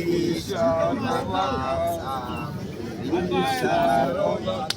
we shall not lack. We shall not lack.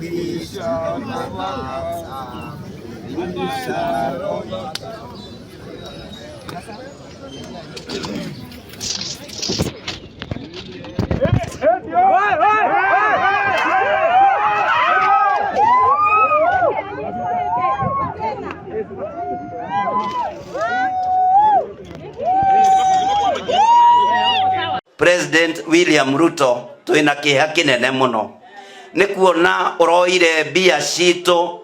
We shall not lack. We shall not lack. President William Ruto twina kiha kinene muno ni kuona uroire bia cito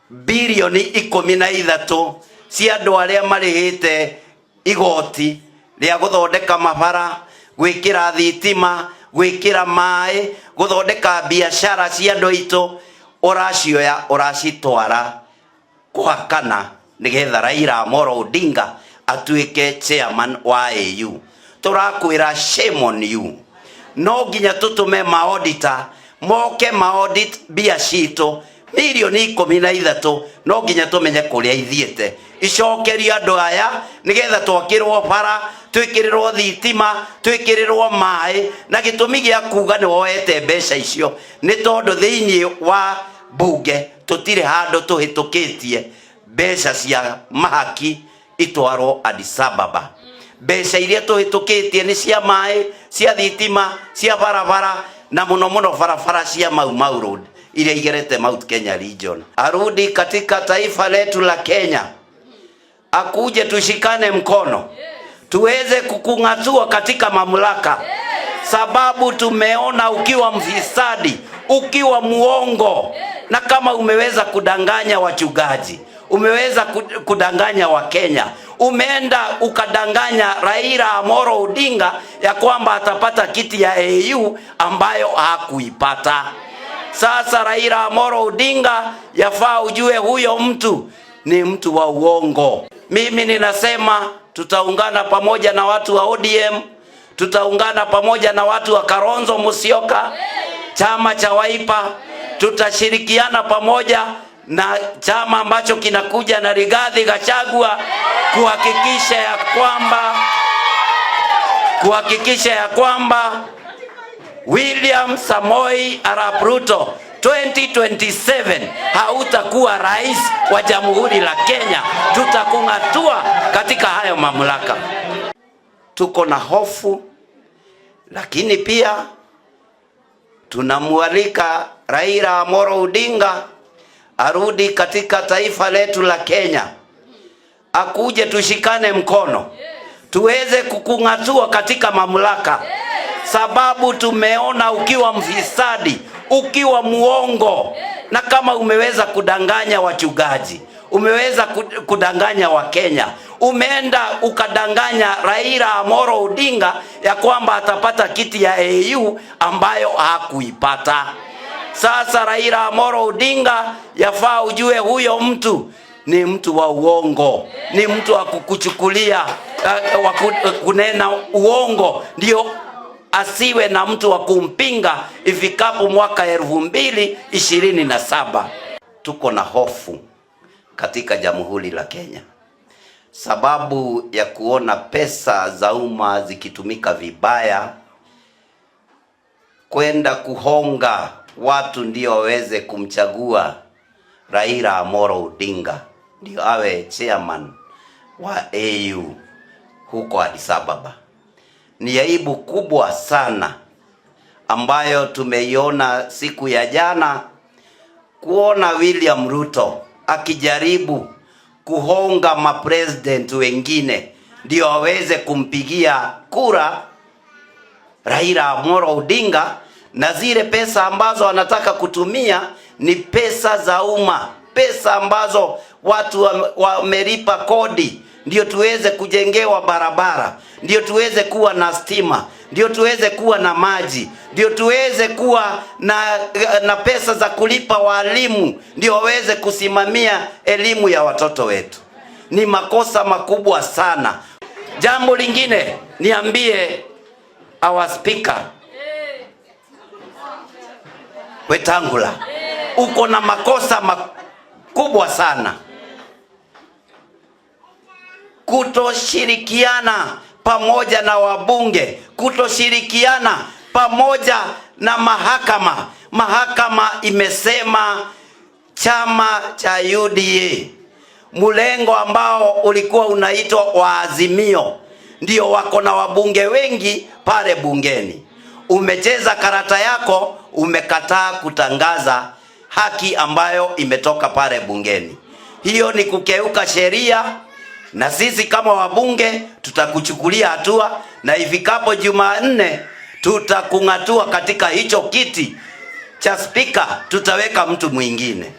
bilioni 13 cia andu aria marihite igoti ria guthondeka mabara, gwikira thitima, gwikira mai, guthondeka biashara cia andu itu, uracioya uracitwara kuhakana nigetha Raila Amolo Odinga atuike chairman wa AU. Turakwira shame on you. No nginya tutume maauditor moke maudit bia cito milioni 13, no nginya tumenye kuria ithiete icokeria andu aya nigetha twakirwo bara, twikirirwo thitima, twikirirwo mai, na gitumi gia kuga ni woete mbeca icio ni tondu thiini wa bunge tutire handu tuhitukitie mbeca cia mahaki itwarwo Addis Ababa. Mbeca iria tuhitukitie ni cia mai, cia thitima, cia barabara, na muno muno barabara cia Mau Road ile igerete Mount Kenya region. Arudi katika taifa letu la Kenya, akuje tushikane mkono tuweze kukungatua katika mamlaka, sababu tumeona ukiwa mfisadi, ukiwa muongo, na kama umeweza kudanganya wachungaji, umeweza kudanganya wa Kenya, umeenda ukadanganya Raila Amolo Odinga ya kwamba atapata kiti ya AU ambayo hakuipata. Sasa Raila Amolo Odinga yafaa ujue huyo mtu ni mtu wa uongo. Mimi ninasema tutaungana pamoja na watu wa ODM, tutaungana pamoja na watu wa Kalonzo Musyoka, chama cha Wiper, tutashirikiana pamoja na chama ambacho kinakuja na Rigathi Gachagua kuhakikisha ya kwamba William Samoei Arap Ruto 2027 hautakuwa rais wa Jamhuri la Kenya. Tutakungatua katika hayo mamlaka. Tuko na hofu, lakini pia tunamualika Raila Amolo Odinga arudi katika taifa letu la Kenya, akuje tushikane mkono tuweze kukungatua katika mamlaka, sababu tumeona ukiwa mfisadi, ukiwa muongo, na kama umeweza kudanganya wachungaji, umeweza kudanganya wa Kenya, umeenda ukadanganya Raila Amolo Odinga ya kwamba atapata kiti ya AU ambayo hakuipata. Sasa Raila Amolo Odinga yafaa ujue huyo mtu ni mtu wa uongo, ni mtu wa kukuchukulia wa kunena uongo, ndio asiwe na mtu wa kumpinga ifikapo mwaka 2027. Tuko na hofu katika Jamhuri la Kenya sababu ya kuona pesa za umma zikitumika vibaya kwenda kuhonga watu ndio waweze kumchagua Raila Amolo Odinga ndio awe chairman wa AU huko Addis Ababa. Ni aibu kubwa sana ambayo tumeiona siku ya jana, kuona William Ruto akijaribu kuhonga mapresident wengine ndio waweze kumpigia kura Raila Amolo Odinga, na zile pesa ambazo anataka kutumia ni pesa za umma, pesa ambazo watu wamelipa kodi ndio tuweze kujengewa barabara, ndio tuweze kuwa na stima, ndio tuweze kuwa na maji, ndio tuweze kuwa na pesa za kulipa walimu, ndio waweze kusimamia elimu ya watoto wetu. Ni makosa makubwa sana. Jambo lingine, niambie our speaker Wetangula, uko na makosa makubwa sana. Kutoshirikiana pamoja na wabunge, kutoshirikiana pamoja na mahakama. Mahakama imesema chama cha UDA, mlengo ambao ulikuwa unaitwa wa Azimio, ndio wako na wabunge wengi pale bungeni. Umecheza karata yako, umekataa kutangaza haki ambayo imetoka pale bungeni. Hiyo ni kukeuka sheria, na sisi kama wabunge tutakuchukulia hatua, na ifikapo Jumanne tutakung'atua katika hicho kiti cha spika, tutaweka mtu mwingine.